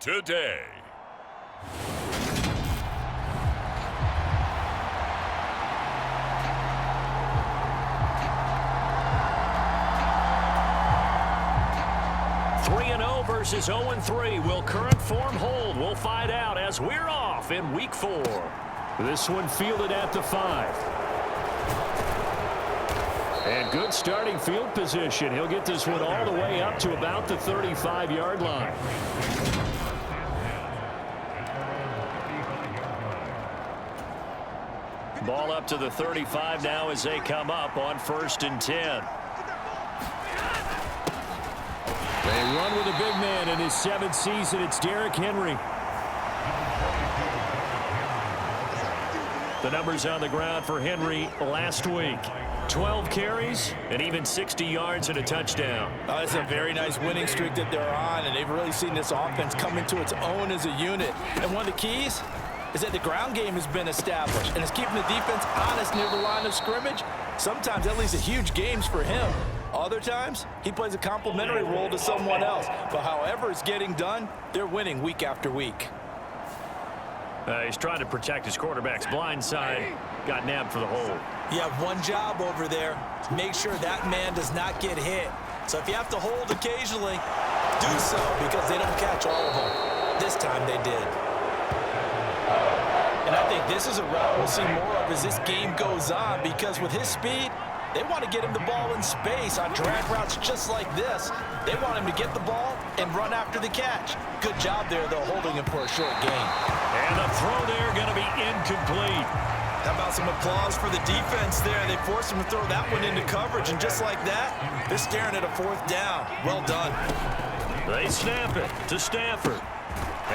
today. Versus 0-3. Will current form hold? We'll find out as we're off in week 4. This one fielded at the 5. And good starting field position. He'll get this one all the way up to about the 35-yard line. Ball up to the 35 now as they come up on 1st and 10. They run with a big man in his 7th season. It's Derrick Henry. The numbers on the ground for Henry last week. 12 carries and even 60 yards and a touchdown. That's a very nice winning streak that they're on, and they've really seen this offense come into its own as a unit. And one of the keys is that the ground game has been established, and it's keeping the defense honest near the line of scrimmage. Sometimes that leads to huge games for him. Other times, he plays a complementary role to someone else. But however it's getting done, they're winning week after week. He's trying to protect his quarterback's blind side. Got nabbed for the hold. You have one job over there. Make sure that man does not get hit. So if you have to hold occasionally, do so because they don't catch all of them. This time they did. And I think this is a route we'll see more of as this game goes on because with his speed, they want to get him the ball in space on drag routes just like this. They want him to get the ball and run after the catch. Good job there, though, holding him for a short gain. And the throw there going to be incomplete. How about some applause for the defense there? They forced him to throw that one into coverage, and just like that, they're staring at a 4th down. Well done. They snap it to Stafford.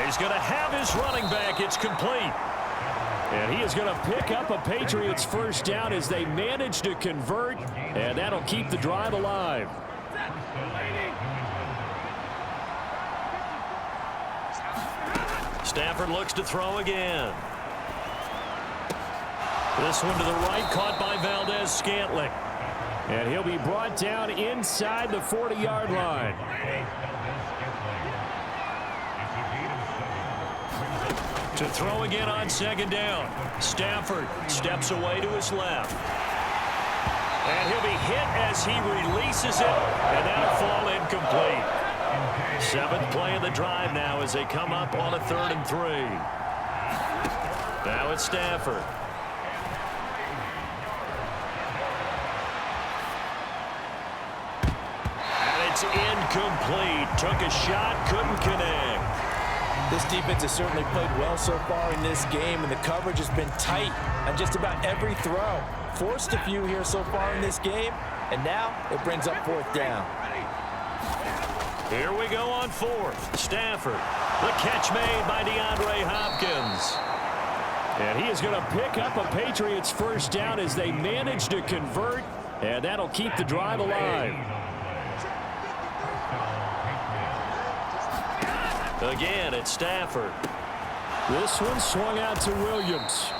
He's going to have his running back. It's complete. And he is going to pick up a Patriots 1st down as they manage to convert, and that'll keep the drive alive. Stafford looks to throw again. This one to the right, caught by Valdez-Scantling. And he'll be brought down inside the 40-yard line. To throw again on 2nd down. Stafford steps away to his left. And he'll be hit as he releases it, and that'll fall incomplete. 7th play of the drive now as they come up on a 3rd and 3. Now it's Stafford. And it's incomplete. Took a shot, couldn't connect. This defense has certainly played well so far in this game, and the coverage has been tight on just about every throw. Forced a few here so far in this game, and now it brings up 4th down. Here we go on 4th. Stafford. The catch made by DeAndre Hopkins. And he is going to pick up a Patriots 1st down as they manage to convert, and that'll keep the drive alive. Again, it's Stafford. This one swung out to Williams.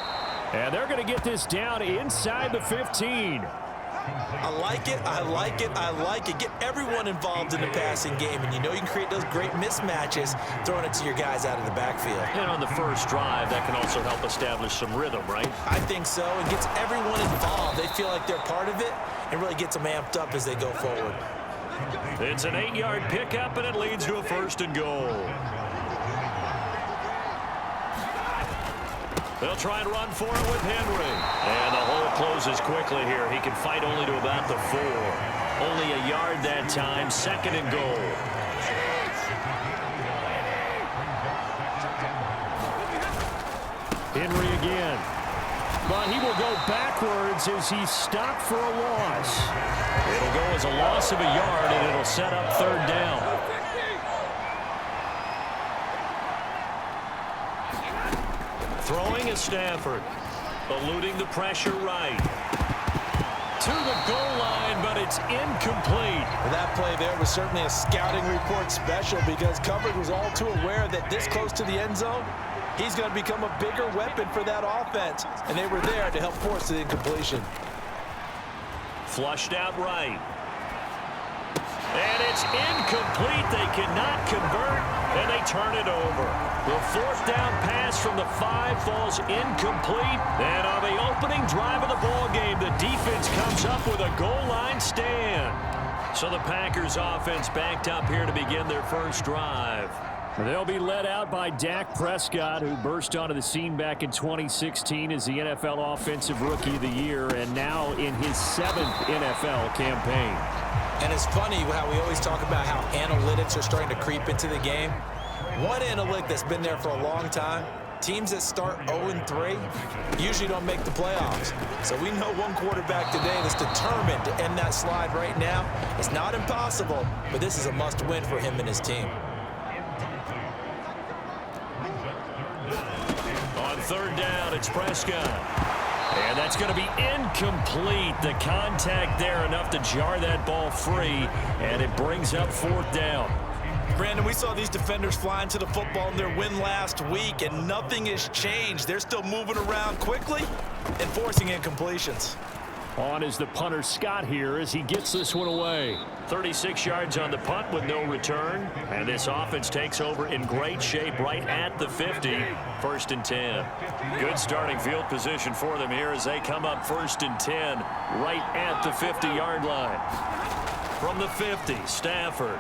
And they're going to get this down inside the 15. I like it, I like it, I like it. Get everyone involved in the passing game, and you know you can create those great mismatches throwing it to your guys out of the backfield. And on the first drive, that can also help establish some rhythm, right? I think so. It gets everyone involved. They feel like they're part of it and really gets them amped up as they go forward. It's an 8-yard pickup, and it leads to a 1st and goal. They'll try and run for it with Henry. And the hole closes quickly here. He can fight only to about the 4. Only a yard that time. 2nd and goal. Henry again. But he will go backwards as he's stopped for a loss. It'll go as a loss of a yard, and it'll set up 3rd down. Throwing is Stafford. Eluding the pressure right. To the goal line, but it's incomplete. That play there was certainly a scouting report special because coverage was all too aware that this close to the end zone, he's going to become a bigger weapon for that offense. And they were there to help force the incompletion. Flushed out right. And it's incomplete. They cannot convert. and they turn it over. The fourth down pass from the 5 falls incomplete. And on the opening drive of the ball game, the defense comes up with a goal line stand. So the Packers offense backed up here to begin their first drive. They'll be led out by Dak Prescott, who burst onto the scene back in 2016 as the NFL Offensive Rookie of the Year, and now in his 7th NFL campaign. And it's funny how we always talk about how analytics are starting to creep into the game. One analytic that's been there for a long time, teams that start 0-3 usually don't make the playoffs. So we know one quarterback today that's determined to end that slide right now. It's not impossible, but this is a must-win for him and his team. On third down, it's Prescott. And that's going to be incomplete. The contact there enough to jar that ball free, and it brings up fourth down. Brandon, we saw these defenders flying to the football in their win last week, and nothing has changed. They're still moving around quickly and forcing incompletions. On is the punter Scott here as he gets this one away. 36 yards on the punt with no return. And this offense takes over in great shape right at the 50. 1st and 10. Good starting field position for them here as they come up 1st and 10 right at the 50-yard line. From the 50, Stafford.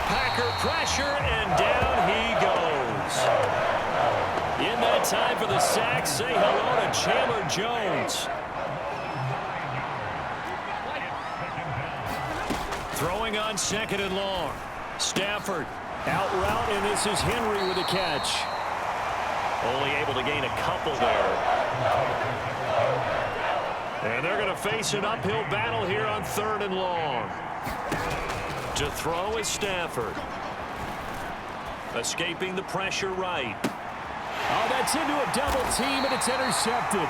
Packer pressure, and down he goes. In that time for the sack, say hello to Chandler Jones. Throwing on 2nd and long. Stafford out route, and this is Henry with a catch. Only able to gain a couple there. And they're going to face an uphill battle here on 3rd and long. To throw is Stafford. Escaping the pressure right. Oh, that's into a double team, and it's intercepted.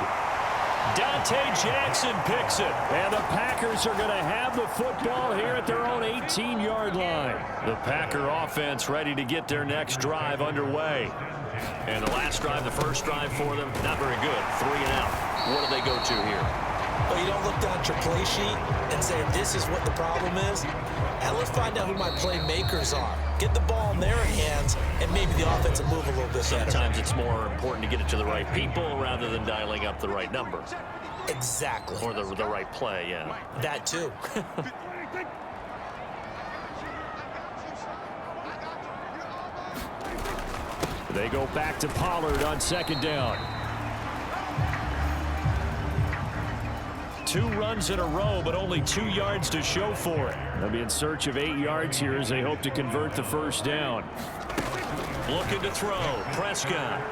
Dante Jackson picks it. And the Packers are going to have the football here at their own 18-yard line. The Packer offense ready to get their next drive underway. And the last drive, the first drive for them, not very good. 3 and out. What do they go to here? Well, you don't look down at your play sheet and say, this is what the problem is. And let's find out who my playmakers are. Get the ball in their hands, and maybe the offense will move a little bit better. Sometimes it's more important to get it to the right people rather than dialing up the right number. Exactly. Or the right play, yeah. That too. They go back to Pollard on 2nd down. 2 runs in a row, but only 2 yards to show for it. They'll be in search of 8 yards here as they hope to convert the first down. Looking to throw, Prescott.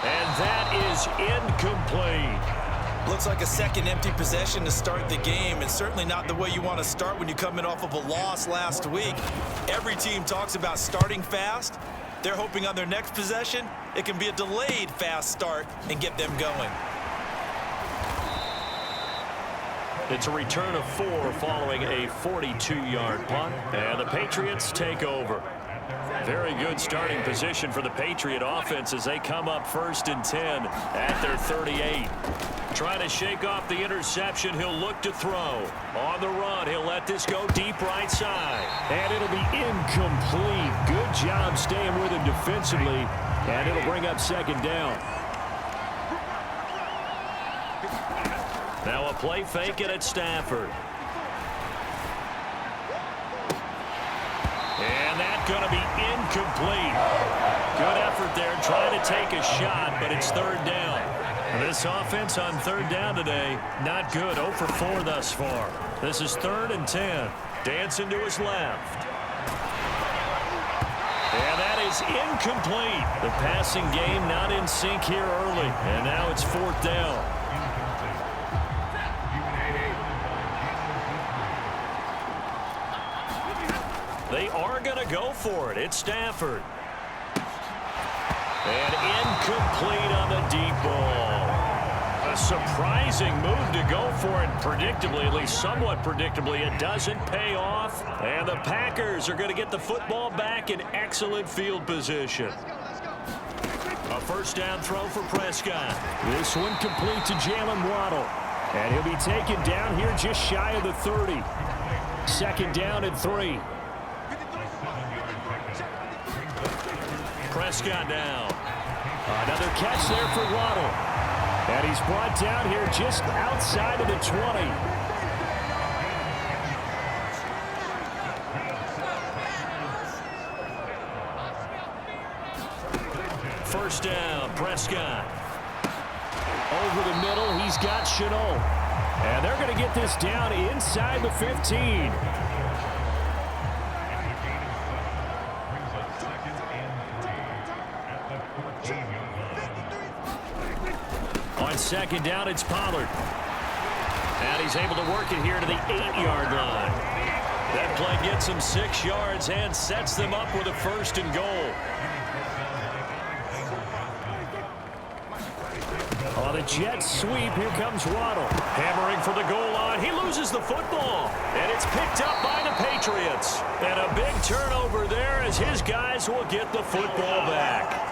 And that is incomplete. Looks like a second empty possession to start the game, and certainly not the way you want to start when you're coming off of a loss last week. Every team talks about starting fast. They're hoping on their next possession, it can be a delayed fast start and get them going. It's a return of 4 following a 42-yard punt, and the Patriots take over. Very good starting position for the Patriot offense as they come up 1st and 10 at their 38. Trying to shake off the interception, he'll look to throw. On the run, he'll let this go deep right side. And it'll be incomplete. Good job staying with him defensively, and it'll bring up 2nd down. Now a play fake it at Stafford. And that's going to be incomplete. Good effort there trying to take a shot, but it's 3rd down. This offense on 3rd down today, not good. 0 for 4 thus far. This is 3rd and 10. Dancing to his left. And that is incomplete. The passing game not in sync here early. And now it's 4th down. They are going to go for it. It's Stafford. And incomplete on the deep ball. A surprising move to go for it predictably, at least somewhat predictably. It doesn't pay off. And the Packers are going to get the football back in excellent field position. A first down throw for Prescott. This one complete to Jalen Waddle. And he'll be taken down here just shy of the 30. 2nd down and 3. Prescott now. Another catch there for Waddle. And he's brought down here just outside of the 20. First down, Prescott. Over the middle, he's got Chenault. And they're going to get this down inside the 15. On second down, it's Pollard. And he's able to work it here to the 8-yard line. That play gets him 6 yards and sets them up with a 1st and goal. On the jet sweep, here comes Waddle. Hammering for the goal line. He loses the football. And it's picked up by the Patriots. And a big turnover there as his guys will get the football back.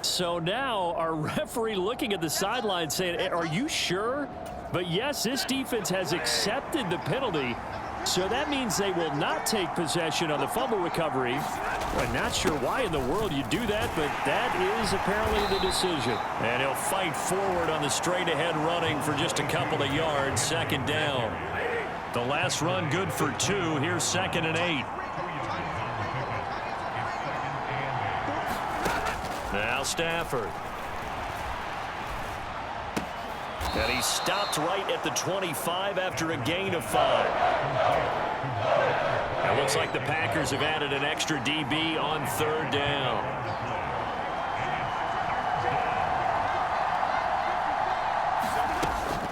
So now our referee looking at the sideline saying, are you sure? But yes, this defense has accepted the penalty. So that means they will not take possession on the fumble recovery. I'm not sure why in the world you do that, but that is apparently the decision. And he'll fight forward on the straight-ahead running for just a couple of yards. Second down. The last run good for 2. Here's 2nd and 8. Now Stafford. And he stopped right at the 25 after a gain of 5. It looks like the Packers have added an extra DB on 3rd down.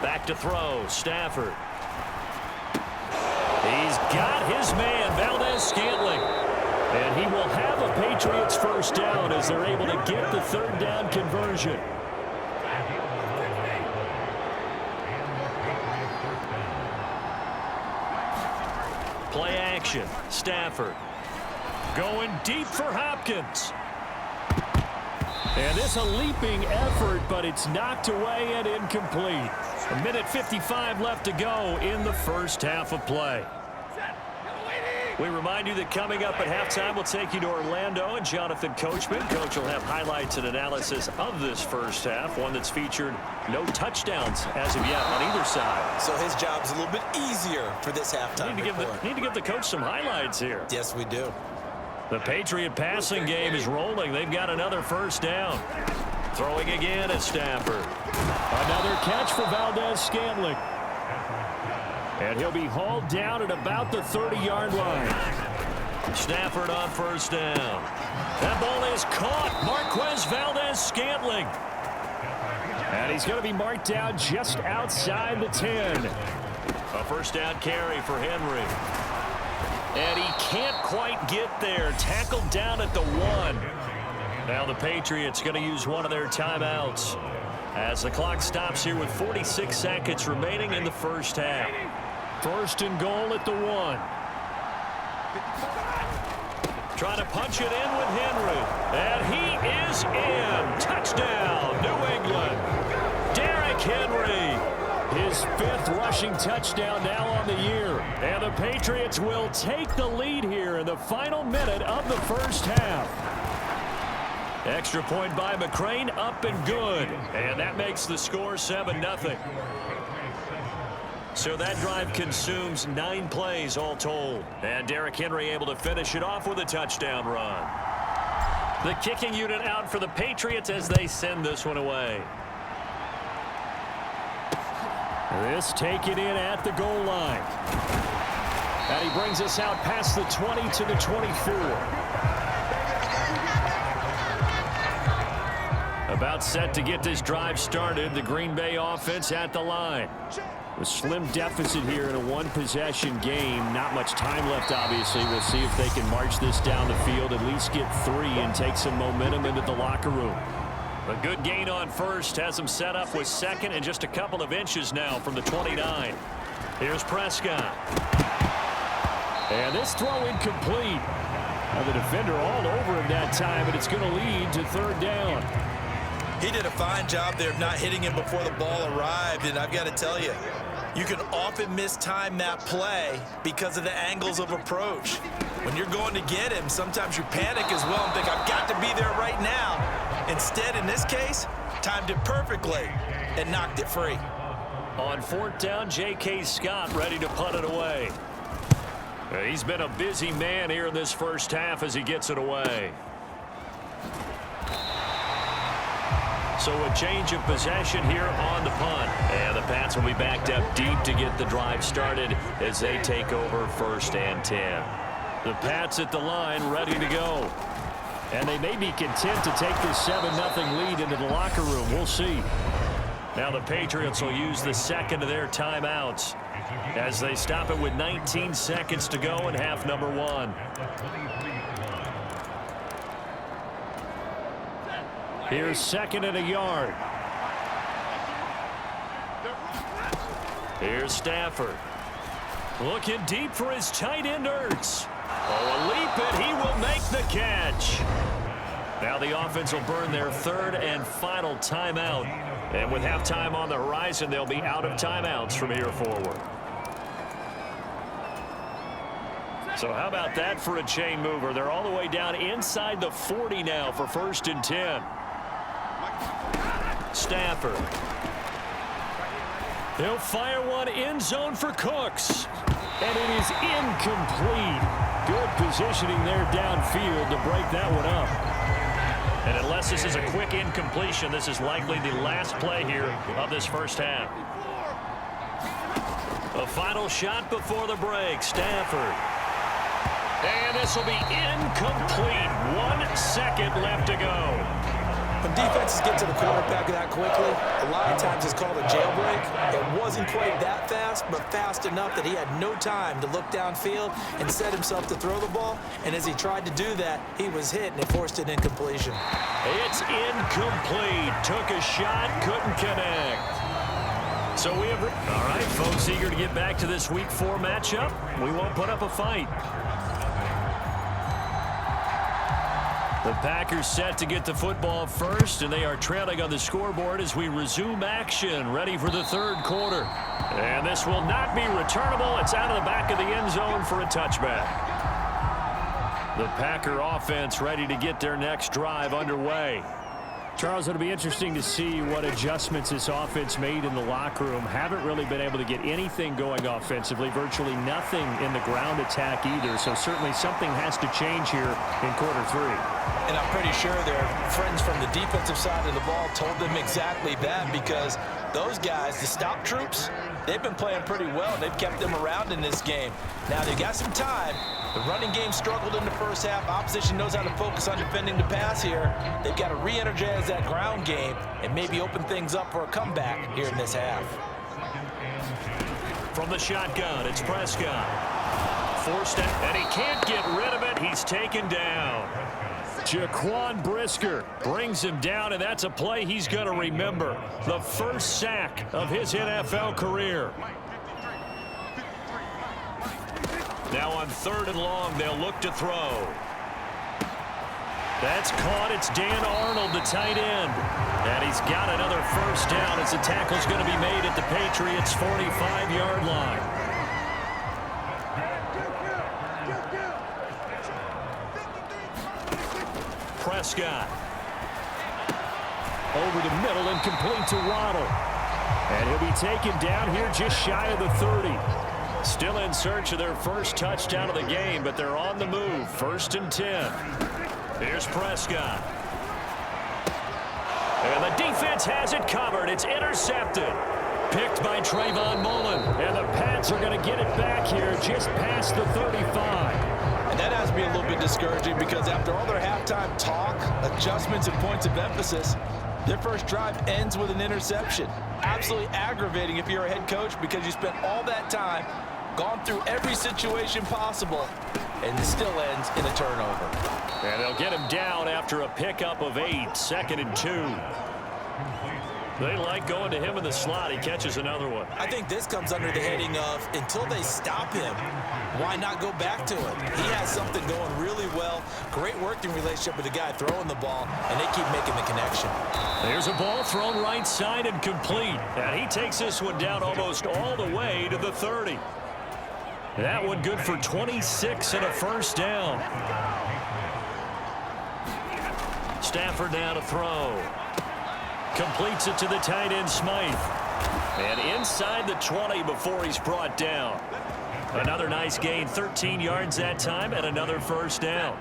Back to throw, Stafford. He's got his man, Valdez-Scantling. And he will have a Patriots 1st down as they're able to get the 3rd down conversion. Play action. Stafford going deep for Hopkins. And this a leaping effort, but it's knocked away and incomplete. 1:55 left to go in the first half of play. We remind you that coming up at halftime, we'll take you to Orlando and Jonathan Coachman. Coach will have highlights and analysis of this first half, one that's featured no touchdowns as of yet on either side. So his job's a little bit easier for this halftime report. Need to give the coach some highlights here. Yes, we do. The Patriot passing game is rolling. They've got another 1st down. Throwing again at Stafford. Another catch for Valdez-Scantling. And he'll be hauled down at about the 30-yard line. Stafford on 1st down. That ball is caught. Marquez Valdez-Scantling. And he's going to be marked down just outside the 10. A 1st down carry for Henry. And he can't quite get there. Tackled down at the 1. Now the Patriots going to use one of their timeouts as the clock stops here with 46 seconds remaining in the first half. 1st and goal at the 1. Trying to punch it in with Henry. And he is in. Touchdown, New England. Derrick Henry. His 5th rushing touchdown now on the year. And the Patriots will take the lead here in the final minute of the first half. Extra point by McCrane, up and good. And that makes the score 7-0. So that drive consumes 9 plays all told. And Derrick Henry able to finish it off with a touchdown run. The kicking unit out for the Patriots as they send this one away. This taken in at the goal line. And he brings us out past the 20 to the 24. About set to get this drive started. The Green Bay offense at the line. A slim deficit here in a 1-possession game. Not much time left, obviously. We'll see if they can march this down the field, at least get 3 and take some momentum into the locker room. A good gain on 1st has them set up with 2nd and just a couple of inches now from the 29. Here's Prescott. And this throw incomplete. Now the defender all over him that time, but it's going to lead to 3rd down. He did a fine job there of not hitting him before the ball arrived, and I've got to tell you, You can often mistime that play because of the angles of approach. When you're going to get him, sometimes you panic as well and think, I've got to be there right now. Instead, in this case, timed it perfectly and knocked it free. On 4th down, J.K. Scott ready to punt it away. He's been a busy man here in this first half as he gets it away. So a change of possession here on the punt. And the Pats will be backed up deep to get the drive started as they take over 1st and 10. The Pats at the line ready to go. And they may be content to take this 7-0 lead into the locker room. We'll see. Now the Patriots will use the second of their timeouts as they stop it with 19 seconds to go in half number 1. Here's 2nd and a yard. Here's Stafford. Looking deep for his tight end, Ertz. Oh, a leap, and he will make the catch. Now the offense will burn their 3rd and final timeout. And with halftime on the horizon, they'll be out of timeouts from here forward. So how about that for a chain mover? They're all the way down inside the 40 now for 1st and 10. Stafford. He'll fire one end zone for Cooks. And it is incomplete. Good positioning there downfield to break that one up. And unless this is a quick incompletion, this is likely the last play here of this first half. A final shot before the break. Stafford. And this will be incomplete. 1 second left to go. When defenses get to the quarterback that quickly, a lot of times it's called a jailbreak. It wasn't quite that fast, but fast enough that he had no time to look downfield and set himself to throw the ball. And as he tried to do that, he was hit, and it forced an incompletion. It's incomplete. Took a shot, couldn't connect. So we have... All right, folks, eager to get back to this Week 4 matchup. We won't put up a fight. The Packers set to get the football first, and they are trailing on the scoreboard as we resume action, ready for the 3rd quarter. And this will not be returnable. It's out of the back of the end zone for a touchback. The Packer offense ready to get their next drive underway. Charles, it'll be interesting to see what adjustments this offense made in the locker room. Haven't really been able to get anything going offensively, virtually nothing in the ground attack either. So certainly something has to change here in quarter 3. And I'm pretty sure their friends from the defensive side of the ball told them exactly that, because those guys, the stop troops, they've been playing pretty well. They've kept them around in this game. Now they've got some time. The running game struggled in the first half. Opposition knows how to focus on defending the pass here. They've got to re-energize that ground game and maybe open things up for a comeback here in this half. From the shotgun, it's Prescott. Forced it, and he can't get rid of it. He's taken down. Jaquan Brisker brings him down, and that's a play he's going to remember. The first sack of his NFL career. Now on 3rd and long, they'll look to throw. That's caught. It's Dan Arnold, the tight end. And he's got another first down as the tackle's going to be made at the Patriots' 45-yard line. Prescott. Over the middle and complete to Waddle. And he'll be taken down here just shy of the 30. Still in search of their first touchdown of the game, but they're on the move. 1st and 10. Here's Prescott. And the defense has it covered. It's intercepted. Picked by Trayvon Mullen. And the Pats are going to get it back here just past the 35. And that has to be a little bit discouraging, because after all their halftime talk, adjustments, and points of emphasis, their first drive ends with an interception. Absolutely aggravating if you're a head coach, because you spent all that time, gone through every situation possible, and it still ends in a turnover. And they'll get him down after a pickup of 8. 2nd and 2. They like going to him in the slot. He catches another one. I think this comes under the heading of, until they stop him, why not go back to it? He has something going really well. Great working relationship with the guy throwing the ball, and they keep making the connection. There's a ball thrown right side and complete. And he takes this one down almost all the way to the 30. That one good for 26 and a first down. Stafford now to throw. Completes it to the tight end, Smythe. And inside the 20 before he's brought down. Another nice gain, 13 yards that time, and another first down.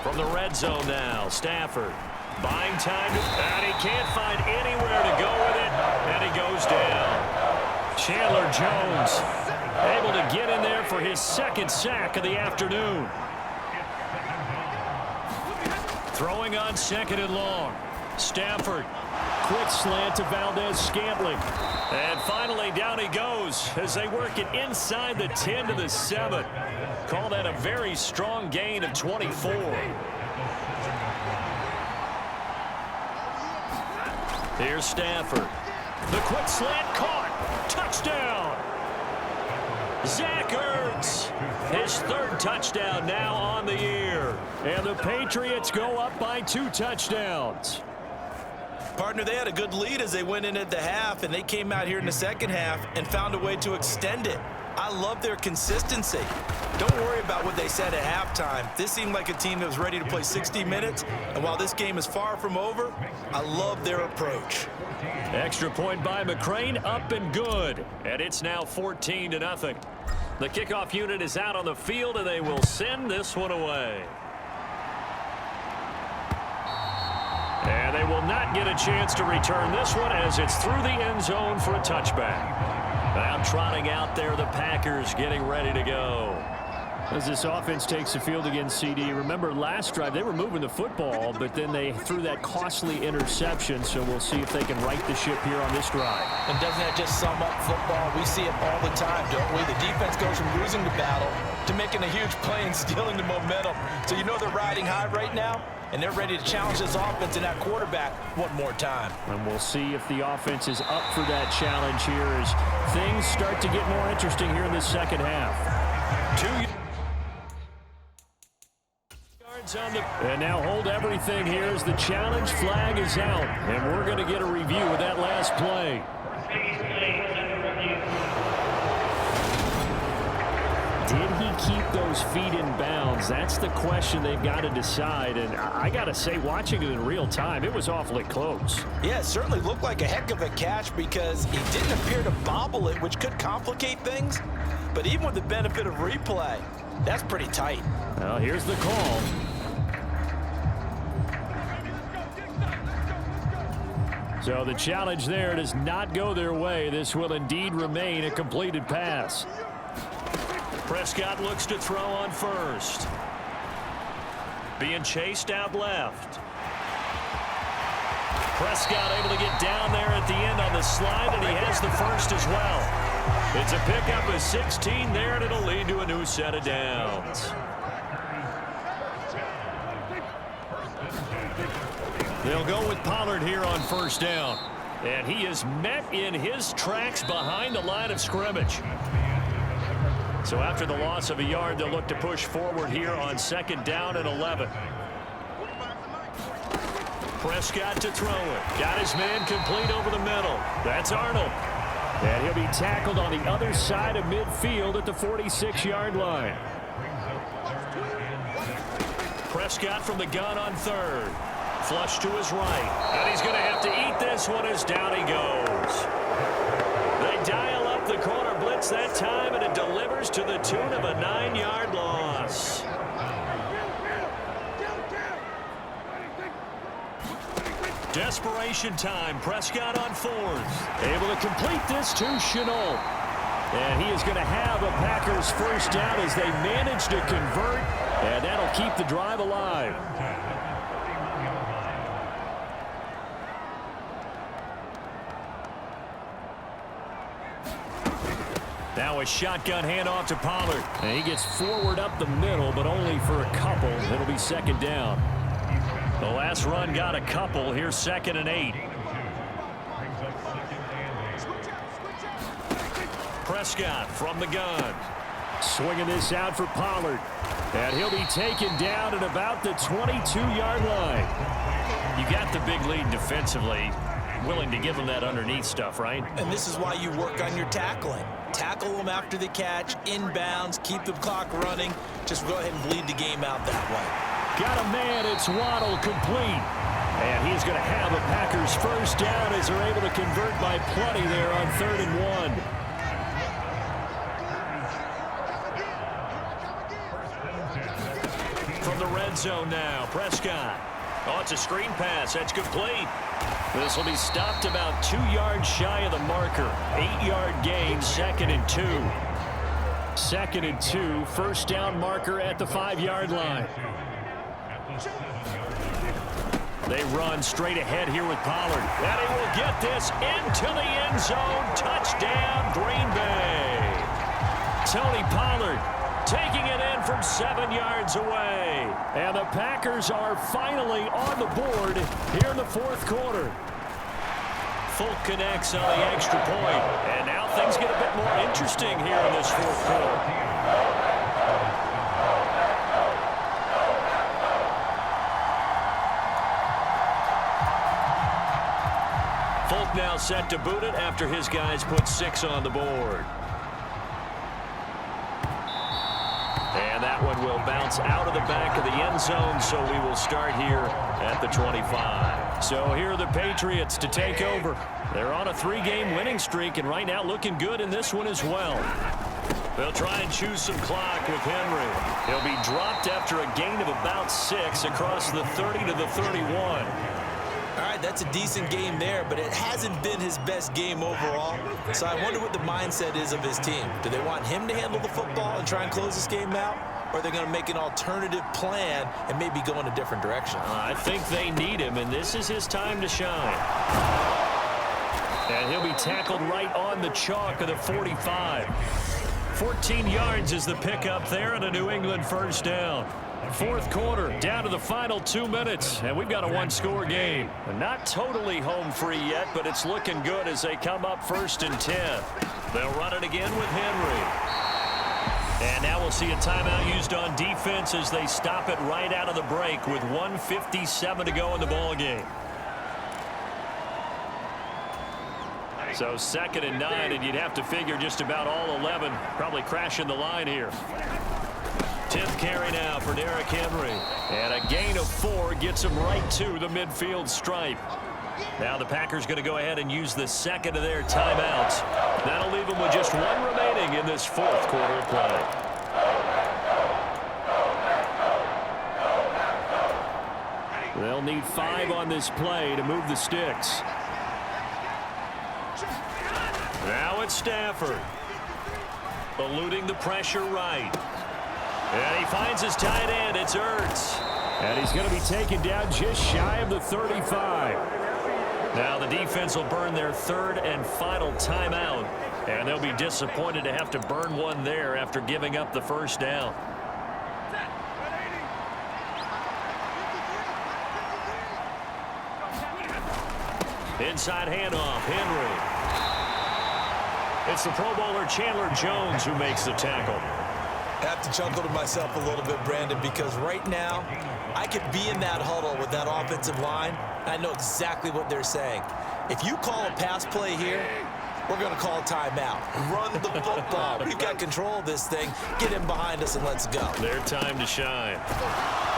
From the red zone now, Stafford buying time, and he can't find anywhere to go with it, and he goes down. Chandler Jones able to get in there for his second sack of the afternoon. Throwing on second and long. Stafford, quick slant to Valdez-Scantling. And finally down he goes as they work it inside the 10 to the 7. Call that a very strong gain of 24. Here's Stafford. The quick slant caught. Touchdown. Zach Ertz, his third touchdown now on the year. And the Patriots go up by 2 touchdowns. Partner, they had a good lead as they went in at the half, and they came out here in the second half and found a way to extend it. I love their consistency. Don't worry about what they said at halftime. This seemed like a team that was ready to play 60 minutes, and while this game is far from over, I love their approach. Extra point by McCrane, up and good. And it's now 14-0. The kickoff unit is out on the field, and they will send this one away. And they will not get a chance to return this one as it's through the end zone for a touchback. Now trotting out there, the Packers getting ready to go. As this offense takes the field against CD, remember last drive they were moving the football, but then they threw that costly interception, so we'll see if they can right the ship here on this drive. And doesn't that just sum up football? We see it all the time, don't we? The defense goes from losing the battle to making a huge play and stealing the momentum. So you know they're riding high right now, and they're ready to challenge this offense and that quarterback one more time. And we'll see if the offense is up for that challenge here as things start to get more interesting here in the second half. 2 yards on the... And now hold everything here as the challenge flag is out. And we're going to get a review of that last play. Did he keep those feet in bounds? That's the question they've got to decide. And I got to say, watching it in real time, it was awfully close. Yeah, it certainly looked like a heck of a catch because he didn't appear to bobble it, which could complicate things. But even with the benefit of replay, that's pretty tight. Well, here's the call. So the challenge there does not go their way. This will indeed remain a completed pass. Prescott looks to throw on first. Being chased out left. Prescott able to get down there at the end on the slide, and he has the first as well. It's a pickup of 16 there, and it'll lead to a new set of downs. They'll go with Pollard here on first down. And he is met in his tracks behind the line of scrimmage. So after the loss of a yard, they'll look to push forward here on second down and 11. Prescott to throw it. Got his man complete over the middle. That's Arnold. And he'll be tackled on the other side of midfield at the 46-yard line. Prescott from the gun on third. Flush to his right. And he's going to have to eat this one as down he goes. They dial up the corner blitz that time, and it delivers to the tune of a 9-yard loss. Desperation time. Prescott on fourth. Able to complete this to Shenault. And he is going to have a Packers first down as they manage to convert, and that'll keep the drive alive. Now a shotgun handoff to Pollard. And he gets forward up the middle, but only for a couple. It'll be second down. The last run got a couple. Here's second and 8. Prescott from the gun. Swinging this out for Pollard. And he'll be taken down at about the 22-yard line. You got the big lead defensively. Willing to give him that underneath stuff, right? And this is why you work on your tackling. Tackle them after the catch, inbounds, keep the clock running. Just go ahead and bleed the game out that way. Got a man. It's Waddle, complete. And he's going to have a Packers first down as they're able to convert by plenty there on 3rd and 1. From the red zone now, Prescott. Oh, it's a screen pass. That's complete. This will be stopped about 2 yards shy of the marker. 8-yard gain, 2nd and 2. 2nd and 2, first down marker at the 5-yard line. They run straight ahead here with Pollard. And he will get this into the end zone. Touchdown, Green Bay. Tony Pollard taking it in from 7 yards away. And the Packers are finally on the board here in the 4th quarter. Folk connects on the extra point. And now things get a bit more interesting here in this 4th quarter. Folk now set to boot it after his guys put 6 on the board. And that one will bounce out of the back of the end zone, so we will start here at the 25. So here are the Patriots to take over. They're on a 3-game winning streak, and right now looking good in this one as well. They'll try and choose some clock with Henry. He'll be dropped after a gain of about 6 across the 30 to the 31. All right, that's a decent game there, but it hasn't been his best game overall. So I wonder what the mindset is of his team. Do they want him to handle the football and try and close this game out? Or are they going to make an alternative plan and maybe go in a different direction? I think they need him, and this is his time to shine. And he'll be tackled right on the chalk of the 45. 14 yards is the pickup there, and a New England first down. 4th quarter, down to the final 2 minutes, and we've got a 1-score game. Not totally home free yet, but it's looking good as they come up 1st and 10. They'll run it again with Henry. And now we'll see a timeout used on defense as they stop it right out of the break with 1:57 to go in the ball game. So 2nd and 9, and you'd have to figure just about all 11 probably crashing the line here. 10th carry now for Derrick Henry. And a gain of 4 gets him right to the midfield stripe. Now the Packers going to go ahead and use the 2nd of their timeouts. That'll leave them with just 1 remaining in this 4th quarter of play. They'll need 5 on this play to move the sticks. Now it's Stafford. Eluding the pressure right. And he finds his tight end. It's Ertz. And he's going to be taken down just shy of the 35. Now the defense will burn their 3rd and final timeout. And they'll be disappointed to have to burn one there after giving up the first down. Inside handoff, Henry. It's the Pro Bowler Chandler Jones who makes the tackle. I have to chuckle to myself a little bit, Brandon, because right now I could be in that huddle with that offensive line. I know exactly what they're saying. If you call a pass play here, we're going to call a timeout. Run the football. We've got control of this thing. Get him behind us and let's go. Their time to shine.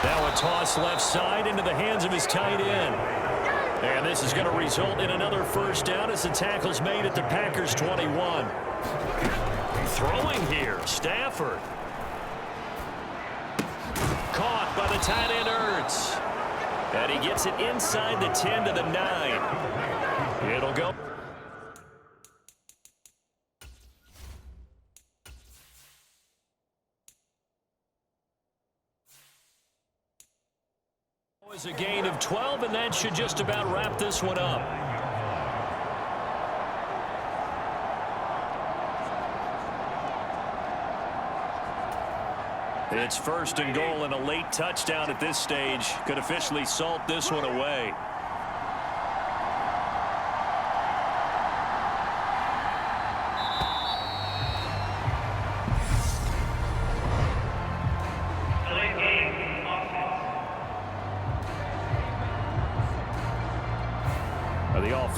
Now a toss left side into the hands of his tight end. And this is going to result in another first down as the tackle's made at the Packers 21. Throwing here, Stafford. Caught by the tight end Ertz. And he gets it inside the 10 to the 9. It'll go. Was a gain of 12, and that should just about wrap this one up. It's 1st and goal, and a late touchdown at this stage could officially salt this one away.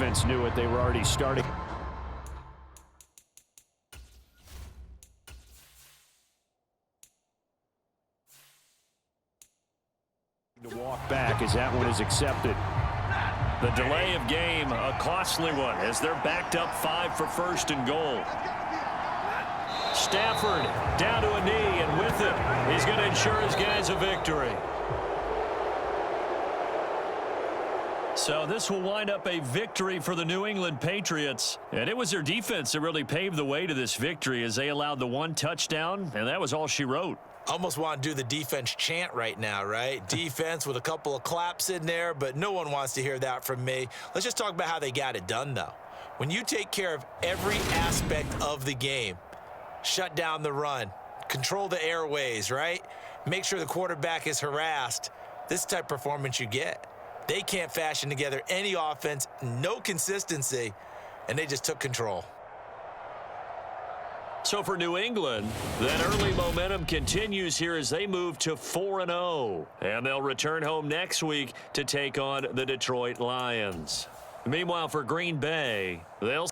defense knew it. They were already starting. To walk back as that one is accepted. The delay of game, a costly one, as they're backed up 5 for first and goal. Stafford down to a knee, and with it, he's going to ensure his guys a victory. So this will wind up a victory for the New England Patriots. And it was their defense that really paved the way to this victory as they allowed the 1 touchdown, and that was all she wrote. Almost want to do the defense chant right now, right? Defense with a couple of claps in there, but no one wants to hear that from me. Let's just talk about how they got it done, though. When you take care of every aspect of the game, shut down the run, control the airways, right? Make sure the quarterback is harassed. This type of performance you get. They can't fashion together any offense, no consistency, and they just took control. So for New England, that early momentum continues here as they move to 4-0. And they'll return home next week to take on the Detroit Lions. Meanwhile, for Green Bay, they'll